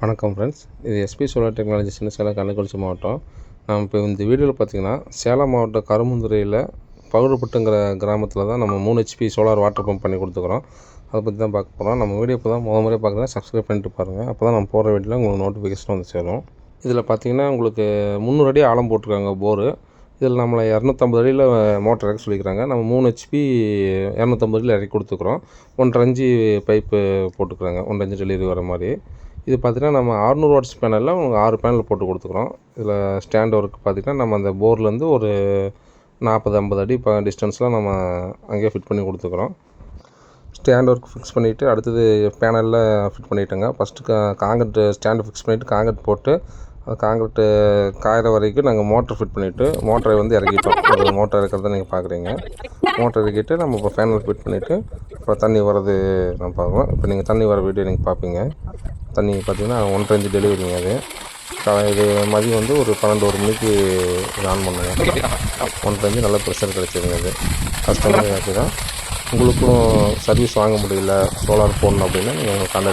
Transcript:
வணக்கம் ஃப்ரெண்ட்ஸ், இது SP solar டெக்னாலஜிஸ்னு Salem Kallakurichi மாவட்டம். நம்ம இப்போ இந்த வீடியோவில் பார்த்திங்கன்னா சேலம் மாவட்டம் கருமுந்துறையில் பகுடுபட்டுங்கிற கிராமத்தில் தான் நம்ம 3 HP சோலார் வாட்டர் பம்ப் பண்ணி கொடுத்துக்குறோம். அதை பற்றி தான் பார்க்க போகிறோம். நம்ம வீடியோ இப்போ தான் முறையாக பார்க்குறேன், சப்ஸ்கிரைப் பண்ணிட்டு பாருங்கள். அப்போ தான் நம்ம போகிற வீடியோவில் உங்களுக்கு நோட்டிஃபிகேஷன் வந்து சேரும். இதில் பார்த்திங்கன்னா உங்களுக்கு 300 அடி ஆழம் போட்டிருக்காங்க போரு. இதில் நம்மளை 250 அடியில் மோட்டர் இறக்க சொல்லிக்கிறாங்க. நம்ம 3 HP 250 அடியில் இறக்கி கொடுத்துக்குறோம். 1.5 இன்ச்சு பைப்பு போட்டுக்கிறாங்க, 1.5 இன்ச்சு டெலிவரி வர மாதிரி. இது பார்த்திங்கன்னா நம்ம 600 வாட்ஸ் பேனலில் உங்களுக்கு 6 பேனல் போட்டு கொடுத்துக்குறோம். இதில் ஸ்டாண்ட் ஒர்க் பார்த்திங்கன்னா நம்ம அந்த போர்லேருந்து ஒரு 40-50 அடி டிஸ்டன்ஸில் நம்ம அங்கேயே ஃபிட் பண்ணி கொடுத்துக்குறோம். ஸ்டாண்ட் ஒர்க் ஃபிக்ஸ் பண்ணிவிட்டு அடுத்தது பேனலில் ஃபிட் பண்ணிவிட்டோங்க. ஃபஸ்ட்டு காங்கிரீட் ஸ்டாண்டு ஃபிக்ஸ் பண்ணிவிட்டு காங்கிரீட் போட்டு காங்கிரீட்டு காயிற வரைக்கும் நாங்கள் மோட்டர் ஃபிட் பண்ணிவிட்டு மோட்டரை வந்து இறக்கிட்டோம். ஒரு மோட்டர் இறக்கிறத நீங்கள் பார்க்குறீங்க. மோட்டர் இறக்கிட்டு நம்ம இப்போ பேனல் ஃபிட் பண்ணிவிட்டு அப்புறம் தண்ணி வர்றது நம்ம பார்க்குறோம். இப்போ நீங்கள் தண்ணி வர வீடியோ நீங்கள் பார்ப்பீங்க. தண்ணி பார்த்திங்கன்னா 1.5 இன்ச்சு டெலிவரிங்க. அது இது மதியம் வந்து ஒரு 12-1 மணிக்கு ஆன் பண்ணுங்க. 1.5 இன்ச்சு நல்ல ப்ரெஷர் கிடச்சிருங்க. அது கஸ்டமர் தான். உங்களுக்கும் சர்வீஸ் வாங்க முடியல, சோலார் போடணும் அப்படின்னா நீங்கள் கான்டாக்ட்